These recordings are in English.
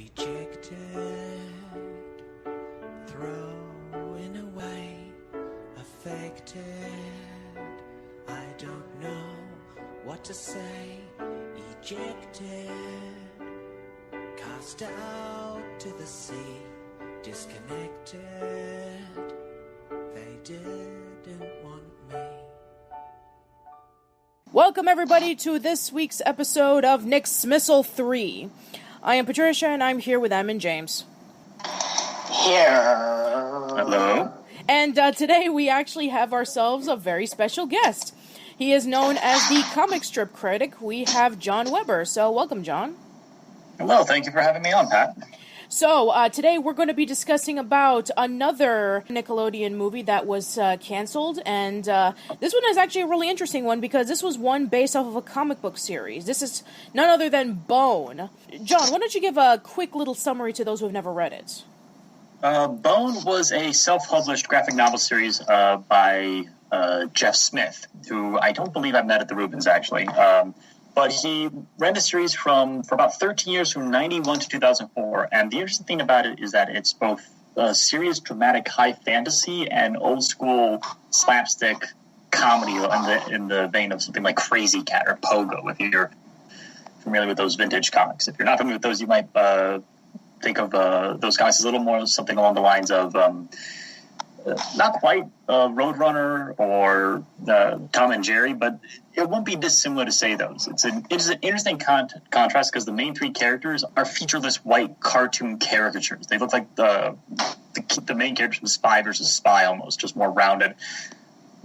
rejected, throwing away, affected. I don't know what to say, ejected, cast out to the sea, disconnected. They didn't want me. Welcome everybody to this week's episode of Nicksmissal III. I am Patricia and I'm here with Animated James. Here. Hello. And today we actually have ourselves a very special guest. He is known as the Comic Strip Critic. We have John Weber. So welcome, John. Hello, thank you for having me on, Pat. So, today we're going to be discussing about another Nickelodeon movie that was canceled, and this one is actually a really interesting one because this was one based off of a comic book series. This is none other than Bone. John, why don't you give a quick little summary to those who have never read it? Bone was a self-published graphic novel series by Jeff Smith, who I don't believe I've met at the Rubens, actually. But he ran the series for about 13 years, from 91 to 2004. And the interesting thing about it is that it's both serious, dramatic, high fantasy and old school slapstick comedy in the vein of something like Crazy Cat or Pogo, if you're familiar with those vintage comics. If you're not familiar with those, you might think of those comics as a little more something along the lines of not quite Roadrunner or Tom and Jerry, but it won't be dissimilar to say those. It's an interesting contrast because the main three characters are featureless white cartoon caricatures. They look like the main characters from Spy versus Spy almost, just more rounded.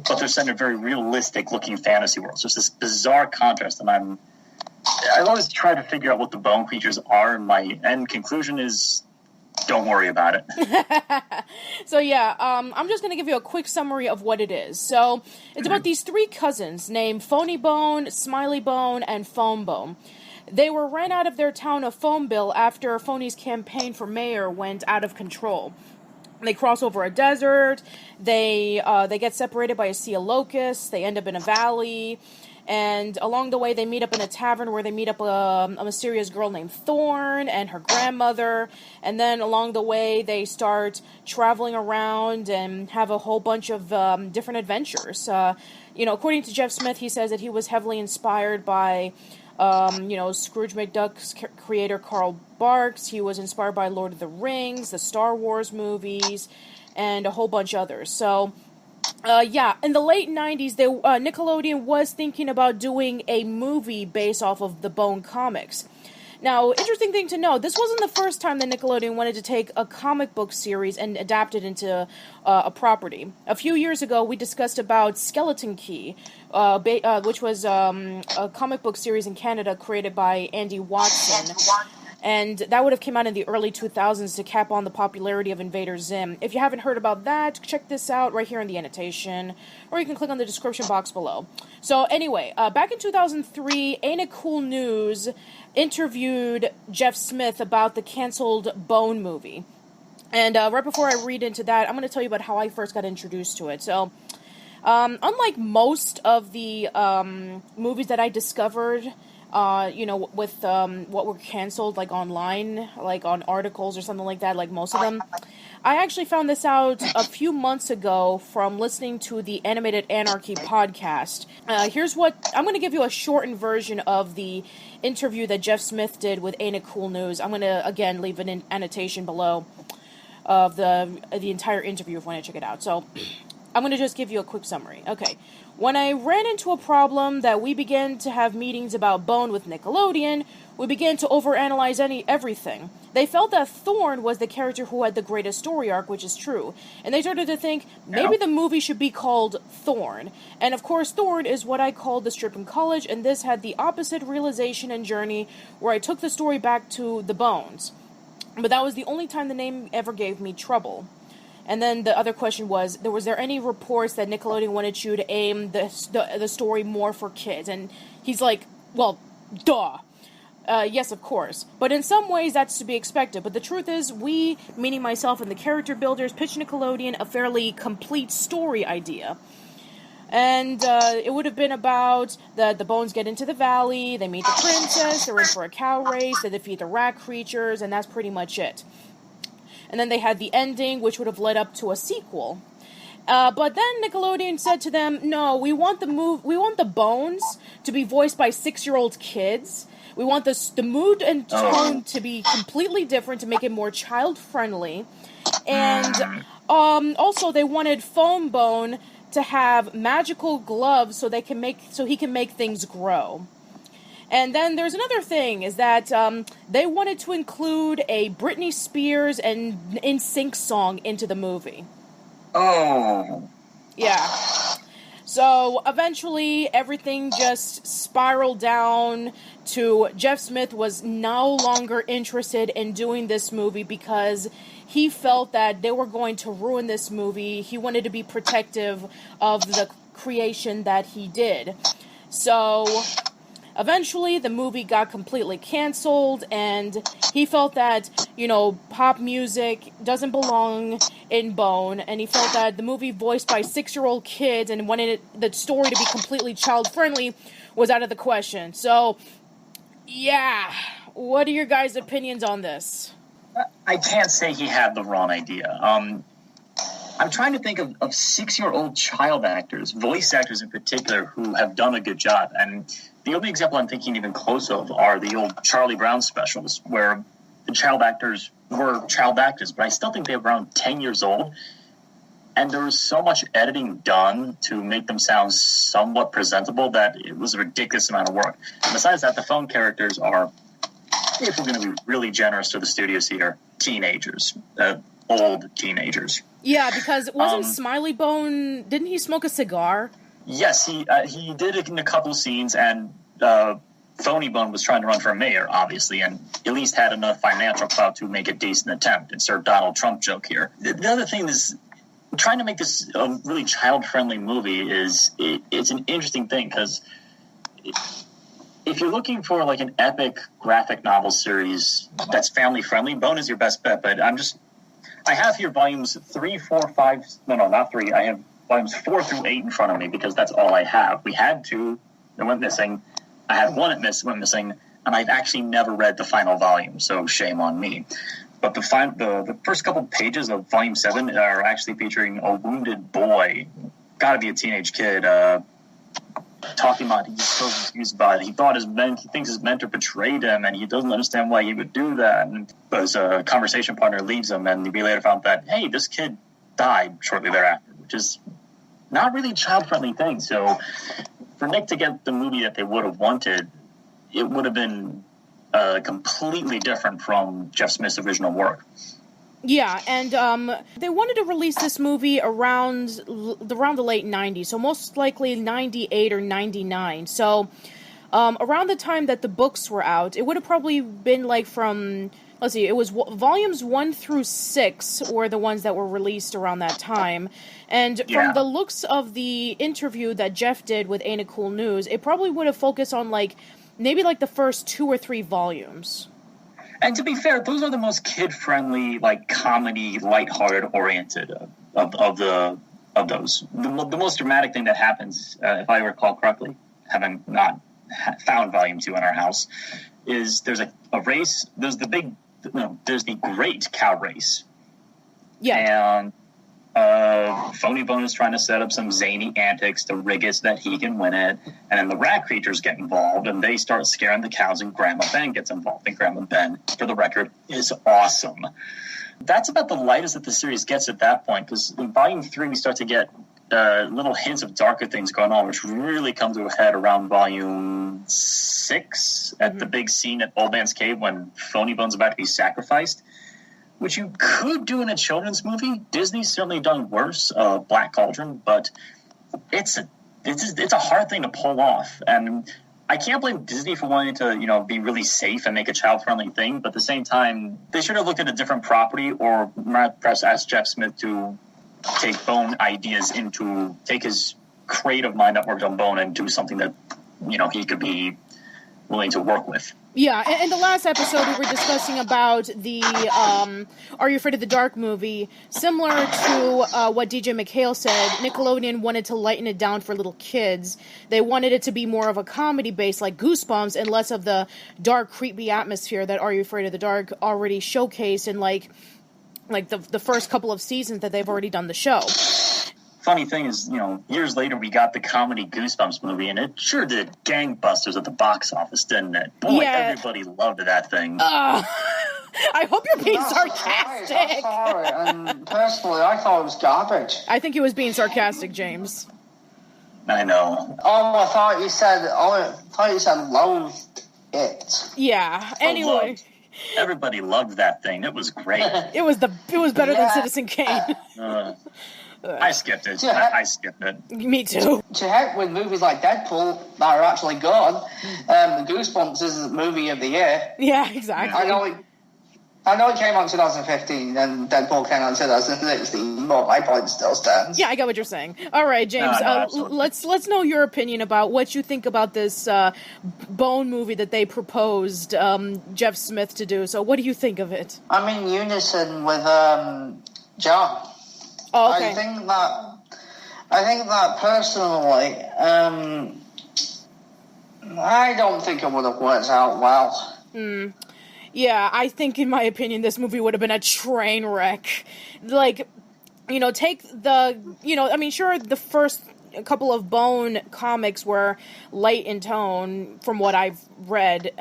But they're set in a very realistic looking fantasy world. So it's this bizarre contrast, and I've always tried to figure out what the Bone creatures are, and my end conclusion is, don't worry about it. So yeah, I'm just going to give you a quick summary of what it is. So it's about these three cousins named Phony Bone, Smiley Bone, and Foam Bone. They were ran out of their town of Foamville after Phony's campaign for mayor went out of control. They cross over a desert, they get separated by a sea of locusts, they end up in a valley, and along the way they meet up in a tavern where they meet up a mysterious girl named Thorn and her grandmother, and then along the way they start traveling around and have a whole bunch of different adventures. According to Jeff Smith, he says that he was heavily inspired by Scrooge McDuck's creator Carl Barks. He was inspired by Lord of the Rings, the Star Wars movies, and a whole bunch others. So, in the late 90s, Nickelodeon was thinking about doing a movie based off of the Bone comics. Now, interesting thing to know, this wasn't the first time that Nickelodeon wanted to take a comic book series and adapt it into a property. A few years ago, we discussed about Skeleton Key, which was a comic book series in Canada created by Andy Watson. And that would have come out in the early 2000s to cap on the popularity of Invader Zim. If you haven't heard about that, check this out right here in the annotation, or you can click on the description box below. So anyway, back in 2003, Ain't It Cool News interviewed Jeff Smith about the canceled Bone movie. And right before I read into that, I'm going to tell you about how I first got introduced to it. So, unlike most of the movies that I discovered, with what were canceled, like online, like on articles or something like that, like most of them, I actually found this out a few months ago from listening to the Animated Anarchy podcast. Here's what, I'm going to give you a shortened version of the interview that Jeff Smith did with Ain't It Cool News. I'm going to, again, leave an annotation below of the entire interview if you want to check it out. So, I'm going to just give you a quick summary. Okay. When I ran into a problem that we began to have meetings about Bone with Nickelodeon, we began to overanalyze everything. They felt that Thorn was the character who had the greatest story arc, which is true. And they started to think, maybe the movie should be called Thorn. And of course, Thorn is what I called the strip in college, and this had the opposite realization and journey where I took the story back to the Bones. But that was the only time the name ever gave me trouble. And then the other question was there any reports that Nickelodeon wanted you to aim the story more for kids? And he's like, well, duh. Yes, of course. But in some ways, that's to be expected. But the truth is, we, meaning myself and the character builders, pitched Nickelodeon a fairly complete story idea. And it would have been about the Bones get into the valley, they meet the princess, they're in for a cow race, they defeat the rat creatures, and that's pretty much it. And then they had the ending, which would have led up to a sequel. But then Nickelodeon said to them, no, we want the Bones to be voiced by 6-year-old kids. We want the mood and tone to be completely different to make it more child-friendly. And also they wanted Foam Bone to have magical gloves so he can make things grow. And then there's another thing, is that they wanted to include a Britney Spears and NSYNC song into the movie. Oh. Yeah. So eventually everything just spiraled down to Jeff Smith was no longer interested in doing this movie because he felt that they were going to ruin this movie. He wanted to be protective of the creation that he did. So eventually the movie got completely canceled, and he felt that, pop music doesn't belong in Bone, and he felt that the movie voiced by 6-year-old kids and wanted the story to be completely child-friendly was out of the question. So, yeah, what are your guys' opinions on this? I can't say he had the wrong idea. I'm trying to think of 6-year-old child actors, voice actors in particular, who have done a good job. And the only example I'm thinking even close of are the old Charlie Brown specials, where the child actors were child actors, but I still think they were around 10 years old. And there was so much editing done to make them sound somewhat presentable that it was a ridiculous amount of work. And besides that, the phone characters are, if we're going to be really generous to the studios here, teenagers, old teenagers. Yeah, because wasn't Smiley Bone, didn't he smoke a cigar? Yes, he did it in a couple scenes, and Phony Bone was trying to run for mayor, obviously, and at least had enough financial clout to make a decent attempt. Insert Donald Trump joke here. The other thing is, trying to make this a really child-friendly movie it's an interesting thing, because if you're looking for like an epic graphic novel series that's family-friendly, Bone is your best bet, but I have here volumes 3, 4, 5, no, not 3, I have volumes 4 through 8 in front of me because that's all I have. We had 2 that went missing. I had 1 that went missing, and I've actually never read the final volume, so shame on me. But the first couple pages of volume 7 are actually featuring a wounded boy, gotta be a teenage kid, talking about he's so confused by it. He thinks his mentor betrayed him, and he doesn't understand why he would do that. And his conversation partner leaves him, and we later found that, hey, this kid died shortly thereafter, which is not really a child-friendly thing. So for Nick to get the movie that they would have wanted, it would have been completely different from Jeff Smith's original work. Yeah, and they wanted to release this movie around the late 90s, so most likely 98 or 99. So around the time that the books were out, it would have probably been like from, let's see, it was volumes 1 through 6 were the ones that were released around that time. And from the looks of the interview that Jeff did with Ain't It Cool News, it probably would have focused on maybe the first 2 or 3 volumes. And to be fair, those are the most kid-friendly, comedy, lighthearted oriented of those. The most dramatic thing that happens, if I recall correctly, having not found volume 2 in our house, is there's a race. There's the great cow race. Yeah. And Phony Bone is trying to set up some zany antics to rig it so that he can win it. And then the rat creatures get involved, and they start scaring the cows, and Grandma Ben gets involved. And Grandma Ben, for the record, is awesome. That's about the lightest that the series gets at that point, because in Volume 3, we start to get little hints of darker things going on, which really come to a head around Volume 6 at the big scene at Old Man's Cave when Phony Bone's about to be sacrificed. Which you could do in a children's movie. Disney's certainly done worse, Black Cauldron, but it's a hard thing to pull off. And I can't blame Disney for wanting to, be really safe and make a child-friendly thing, but at the same time, they should have looked at a different property, or perhaps asked Jeff Smith to take Bone ideas take his creative mind that worked on Bone and do something that, he could be willing to work with. Yeah, and the last episode we were discussing about the Are You Afraid of the Dark movie. Similar to what DJ McHale said, Nickelodeon wanted to lighten it down for little kids. They wanted it to be more of a comedy base like Goosebumps and less of the dark, creepy atmosphere that Are You Afraid of the Dark already showcased in like the first couple of seasons that they've already done the show. Funny thing is, years later we got the comedy Goosebumps movie, and it sure did gangbusters at the box office, didn't it? Boy, everybody loved that thing. I hope you're being sarcastic. I'm sorry. And personally, I thought it was garbage. I think he was being sarcastic, James. I know. I thought you said loathed it. Yeah. Anyway. Everybody loved that thing. It was great. It was better than Citizen Kane. I skipped it. I skipped it. Me too. To heck with movies like Deadpool that are actually good. Goosebumps is the movie of the year. Yeah, exactly. I know it came out in 2015 and Deadpool came out in 2016, but my point still stands. Yeah, I get what you're saying. All right, James, let's know your opinion about what you think about this Bone movie that they proposed Jeff Smith to do. So what do you think of it? I'm in unison with John. Oh, okay. I think that personally, I don't think it would have worked out well. Yeah, I think, in my opinion, this movie would have been a train wreck. Like, take the, sure, the first couple of Bone comics were light in tone, from what I've read,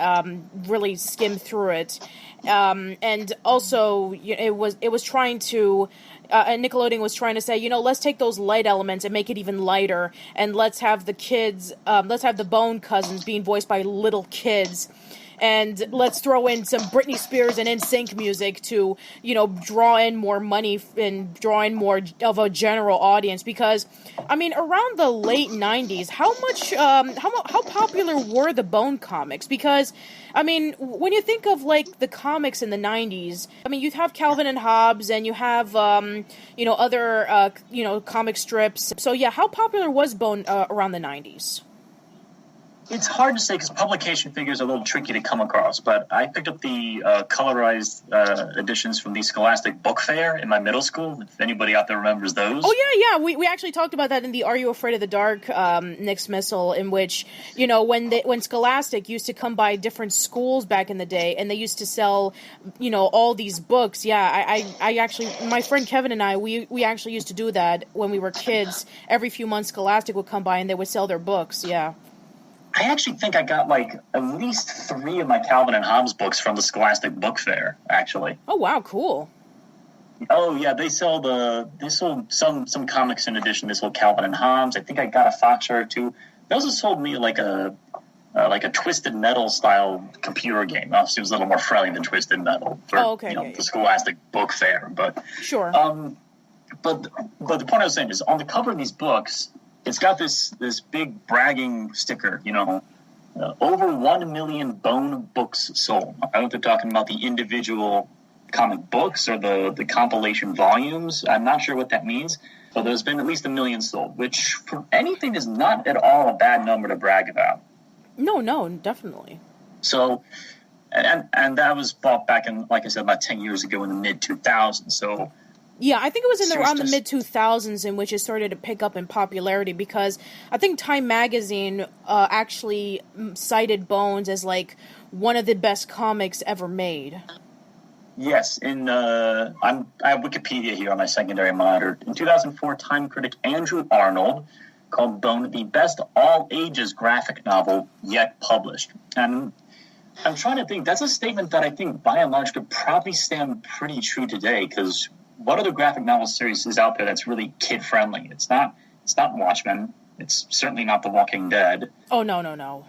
really skimmed through it. And also, it was trying to... Nickelodeon was trying to say, let's take those light elements and make it even lighter, and let's have the kids, let's have the Bone cousins being voiced by little kids, and let's throw in some Britney Spears and NSYNC music to, draw in more money and draw in more of a general audience. Because, around the late 90s, how popular were the Bone comics? Because, when you think of, the comics in the 90s, you have Calvin and Hobbes, and you have, other, comic strips. So, yeah, how popular was Bone around the 90s? It's hard to say because publication figures are a little tricky to come across, but I picked up the colorized editions from the Scholastic Book Fair in my middle school, if anybody out there remembers those. Oh, yeah. We actually talked about that in the Are You Afraid of the Dark Nicksmissal, in which, when Scholastic used to come by different schools back in the day, and they used to sell, all these books. Yeah, I actually, my friend Kevin and I, we actually used to do that when we were kids. Every few months, Scholastic would come by and they would sell their books, yeah. I actually think I got at least 3 of my Calvin and Hobbes books from the Scholastic Book Fair, actually. Oh wow, cool. Oh yeah, they sold some comics in addition. They sold Calvin and Hobbes. I think I got a Fox or 2. They also sold me like a Twisted Metal style computer game. Obviously, it was a little more friendly than Twisted Metal for the Scholastic Book Fair. But sure. But the point I was saying is, on the cover of these books, it's got this big bragging sticker, over 1 million Bone books sold. I don't know if they're talking about the individual comic books or the compilation volumes. I'm not sure what that means, but there's been at least 1 million sold, which for anything is not at all a bad number to brag about. No, definitely. So, and that was bought back in, like I said, about 10 years ago in the mid-2000s, so... Yeah, I think it was around the mid-2000s in which it started to pick up in popularity, because I think Time Magazine actually cited Bones as, one of the best comics ever made. Yes, I have Wikipedia here on my secondary monitor. In 2004, Time critic Andrew Arnold called Bone the best all-ages graphic novel yet published. And I'm trying to think, that's a statement that I think, by and large, could probably stand pretty true today, because... what other graphic novel series is out there that's really kid-friendly? It's not Watchmen. It's certainly not The Walking Dead. Oh, no.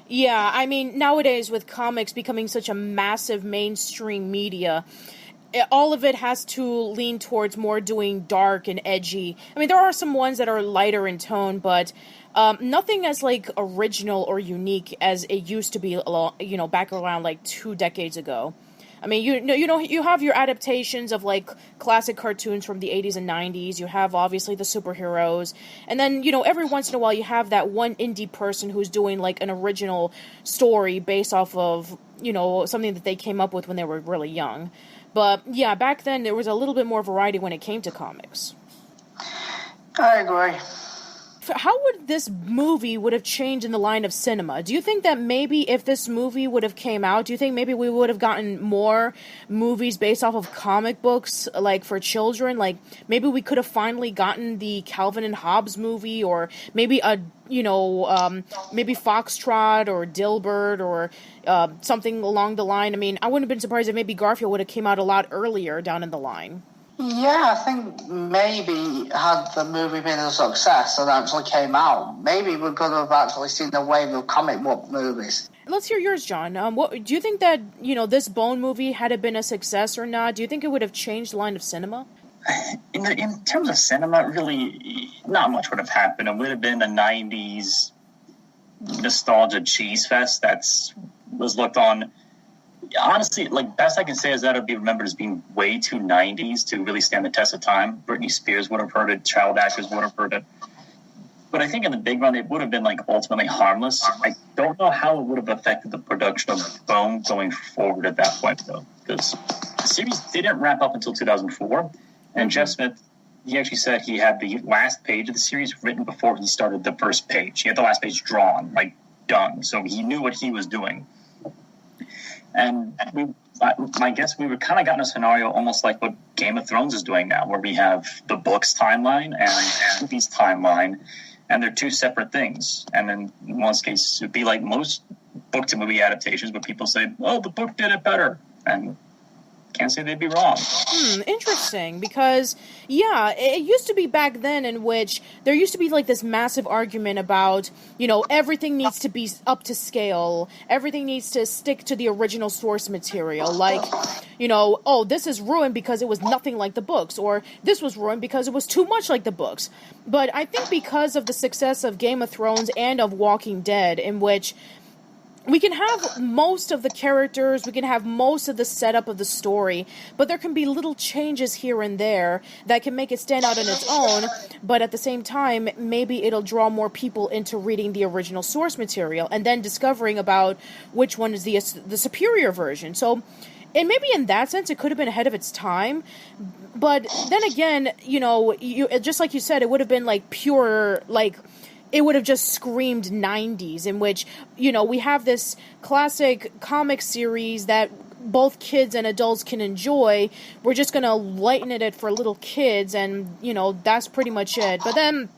Yeah, nowadays with comics becoming such a massive mainstream media, all of it has to lean towards more doing dark and edgy. There are some ones that are lighter in tone, but nothing as, original or unique as it used to be, back around, 2 decades ago. I mean, you have your adaptations of like classic cartoons from the 80s and 90s. You have obviously the superheroes, and then every once in a while you have that one indie person who's doing like an original story based off of something that they came up with when they were really young. But yeah, back then there was a little bit more variety when it came to comics. I agree. How would this movie would have changed in the line of cinema? Do you think that maybe if this movie would have came out, do you think maybe we would have gotten more movies based off of comic books, like for children? Like maybe we could have finally gotten the Calvin and Hobbes movie, or maybe maybe Foxtrot or Dilbert or something along the line. I mean, I wouldn't have been surprised if maybe Garfield would have came out a lot earlier down in the line. Yeah, I think maybe had the movie been a success and actually came out, maybe we could have actually seen the wave of comic book movies. Let's hear yours, John. What do you think that this Bone movie, had it been a success or not? Do you think it would have changed the line of cinema? In terms of cinema, really, not much would have happened. It would have been a '90s nostalgia cheese fest was looked on. Honestly, like, best I can say is that it would be remembered as being way too 90s to really stand the test of time. Britney Spears would have heard it, child actors would have heard it. But I think in the big run, it would have been, like, ultimately harmless. I don't know how it would have affected the production of Bone going forward at that point, though, because the series didn't wrap up until 2004, and Jeff Smith, he actually said he had the last page of the series written before he started the first page. He had the last page drawn, like, done, so he knew what he was doing. And my guess, we were kind of got in a scenario almost like what Game of Thrones is doing now, where we have the book's timeline and the movie's timeline, and they're two separate things. And in one case, it would be like most book-to-movie adaptations, where people say, oh, the book did it better. And can't say they'd be wrong. Interesting, because, yeah, it used to be back then in which there used to be, like, this massive argument about, everything needs to be up to scale, everything needs to stick to the original source material, like, oh, this is ruined because it was nothing like the books, or this was ruined because it was too much like the books. But I think because of the success of Game of Thrones and of Walking Dead, in which we can have most of the characters, we can have most of the setup of the story, but there can be little changes here and there that can make it stand out on its own, but at the same time, maybe it'll draw more people into reading the original source material and then discovering about which one is the superior version. So, and maybe in that sense, it could have been ahead of its time, but then again, just like you said, it would have been like pure, like, it would have just screamed 90s, in which, we have this classic comic series that both kids and adults can enjoy. We're just going to lighten it for little kids, and, that's pretty much it. But then,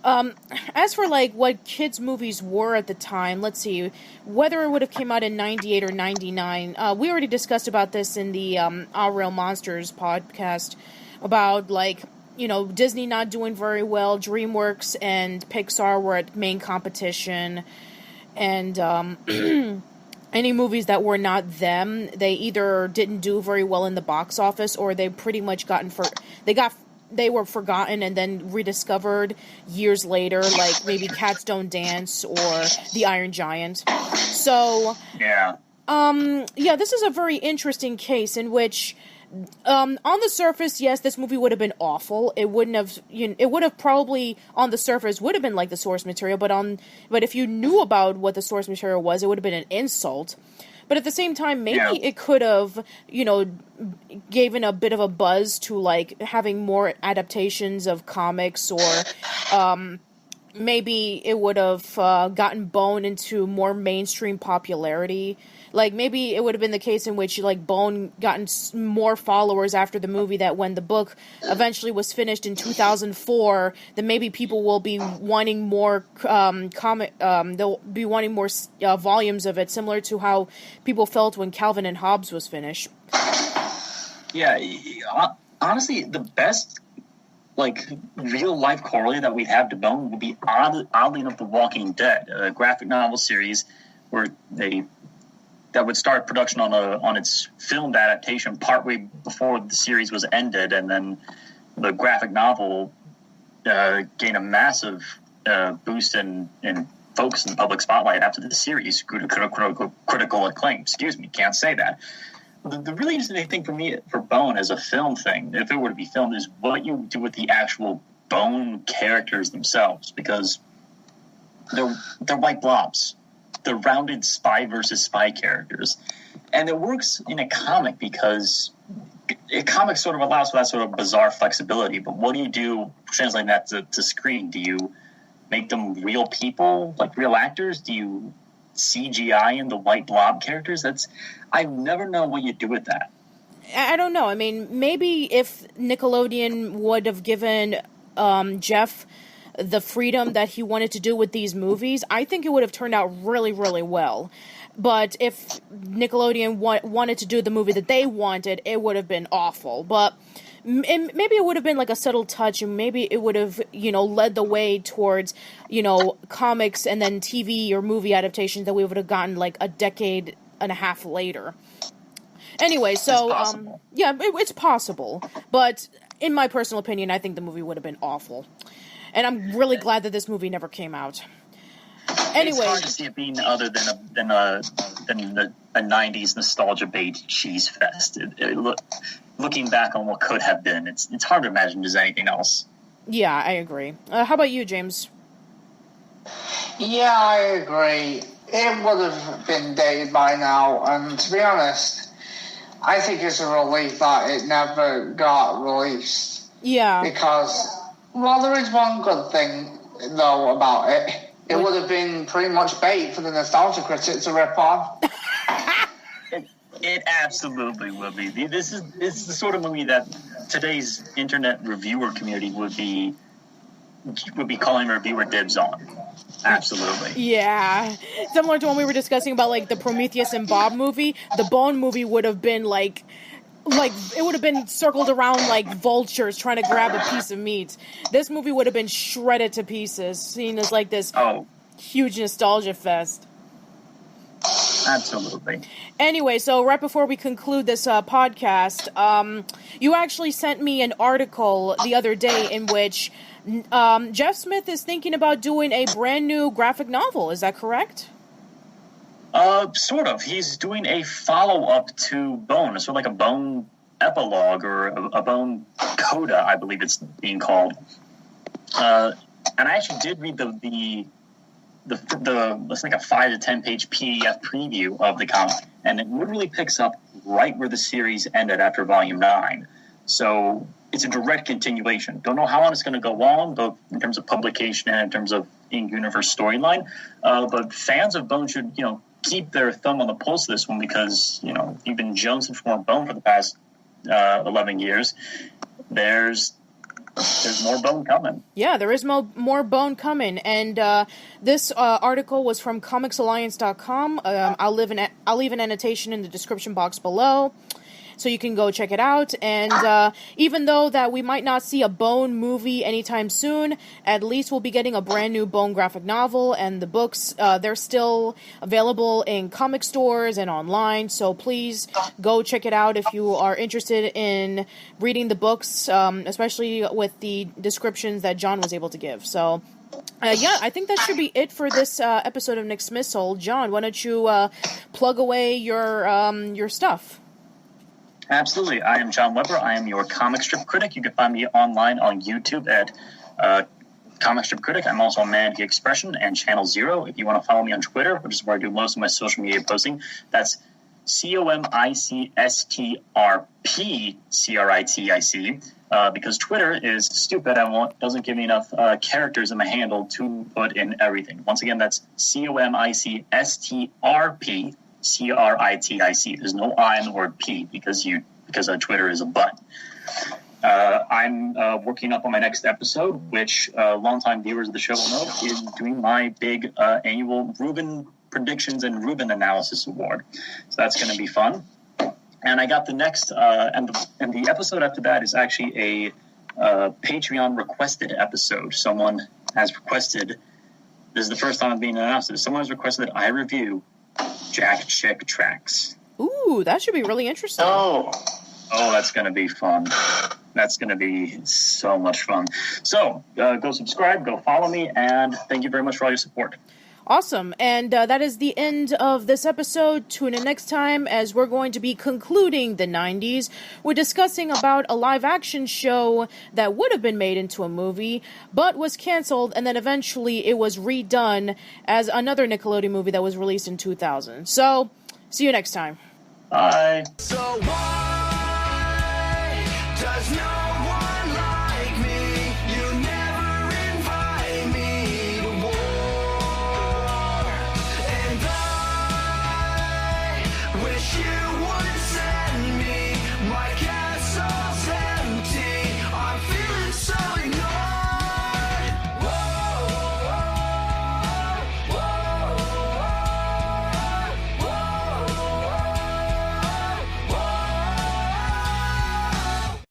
as for, like, what kids' movies were at the time, let's see, whether it would have came out in 98 or 99, we already discussed about this in the Our Real Monsters podcast, about, like, Disney not doing very well, DreamWorks and Pixar were at main competition, and any movies that were not them, they either didn't do very well in the box office, or they pretty much they were forgotten and then rediscovered years later, like maybe Cats Don't Dance or The Iron Giant. So, yeah, this is a very interesting case in which, on the surface, yes, this movie would have been awful. It wouldn't have, it would have probably, on the surface, would have been like the source material, but if you knew about what the source material was, it would have been an insult. But at the same time, maybe it could have, given a bit of a buzz to, like, having more adaptations of comics, or, maybe it would have gotten Bone into more mainstream popularity. Like, maybe it would have been the case in which, like, Bone gotten more followers after the movie, that when the book eventually was finished in 2004, then maybe people will be wanting more they'll be wanting more volumes of it, similar to how people felt when Calvin and Hobbes was finished. Yeah, honestly, the best, like, real-life correlate that we have to Bone would be, oddly enough, The Walking Dead, a graphic novel series where that would start production on its filmed adaptation partway before the series was ended, and then the graphic novel gained a massive boost in focus in the public spotlight after the series grew to critical acclaim. Excuse me, can't say that. the really interesting thing for me, for Bone as a film thing, if it were to be filmed, is what you do with the actual Bone characters themselves, because they're white blobs. They're rounded spy versus spy characters. And it works in a comic because a comic sort of allows for that sort of bizarre flexibility. But what do you do translating that to screen? Do you make them real people, like real actors? Do you CGI in the white blob characters? I never know what you do with that. I don't know. I mean, maybe if Nickelodeon would have given Jeff the freedom that he wanted to do with these movies, I think it would have turned out really, really well. But if Nickelodeon wanted to do the movie that they wanted, it would have been awful. But maybe it would have been like a subtle touch, and maybe it would have, led the way towards, comics and then TV or movie adaptations that we would have gotten like a decade and a half later. Anyway, so, it's possible. But in my personal opinion, I think the movie would have been awful. And I'm really glad that this movie never came out. Anyway, it's hard to see it being other than a 90s nostalgia bait cheese fest. Looking back on what could have been, it's hard to imagine there's anything else. Yeah, I agree. How about you, James? Yeah, I agree. It would have been dated by now, and to be honest, I think it's a relief that it never got released. Yeah. Because, well, there is one good thing, though, about it. It would have been pretty much bait for the Nostalgia Critic to rip on. It absolutely will be. It's the sort of movie that today's internet reviewer community would be calling reviewer dibs on. Absolutely. Yeah. Similar to when we were discussing about, like, the Prometheus and Bob movie, the Bone movie would have been, like it would have been circled around like vultures trying to grab a piece of meat. This movie would have been shredded to pieces, seen as like this huge nostalgia fest. Absolutely. Anyway, so right before we conclude this podcast, you actually sent me an article the other day in which Jeff Smith is thinking about doing a brand new graphic novel. Is that correct? Sort of. He's doing a follow-up to Bone, sort of like a Bone epilogue or a Bone Coda, I believe it's being called. And I actually did read the it's like a 5 to 10 page PDF preview of the comic, and it literally picks up right where the series ended after Volume 9. So it's a direct continuation. Don't know how long it's going to go on, both in terms of publication and in terms of in-universe storyline. But fans of Bone should, keep their thumb on the pulse of this one, because, you've been jonesing for more Bone for the past 11 years. There's more Bone coming. Yeah, there is more Bone coming. And this article was from comicsalliance.com. I'll leave an annotation in the description box below, so you can go check it out. And even though that we might not see a Bone movie anytime soon, at least we'll be getting a brand new Bone graphic novel, and the books, they're still available in comic stores and online, so please go check it out if you are interested in reading the books, especially with the descriptions that John was able to give. So I think that should be it for this episode of Nicksmissal. John, why don't you plug away your stuff? Absolutely. I am John Weber. I am your Comic Strip Critic. You can find me online on YouTube at Comic Strip Critic. I'm also on Man the Expression and Channel Zero. If you want to follow me on Twitter, which is where I do most of my social media posting, that's COMICSTRPCRITIC, because Twitter is stupid and doesn't give me enough characters in my handle to put in everything. Once again, that's COMICSTRPCRITIC. There's no I in the word P because Twitter is a butt. I'm working up on my next episode, which longtime viewers of the show will know is doing my big annual Reuben Predictions and Reuben Analysis Award. So that's going to be fun. And I got the next, and the episode after that is actually a Patreon requested episode. Someone has requested, this is the first time I'm being announced, someone has requested that I review Jack Chick Tracks. Ooh, that should be really interesting. Oh, that's going to be fun. That's going to be so much fun. So, go subscribe, go follow me, and thank you very much for all your support. Awesome. And that is the end of this episode. Tune in next time as we're going to be concluding the 90s. We're discussing about a live-action show that would have been made into a movie, but was canceled, and then eventually it was redone as another Nickelodeon movie that was released in 2000. So, see you next time. Bye. So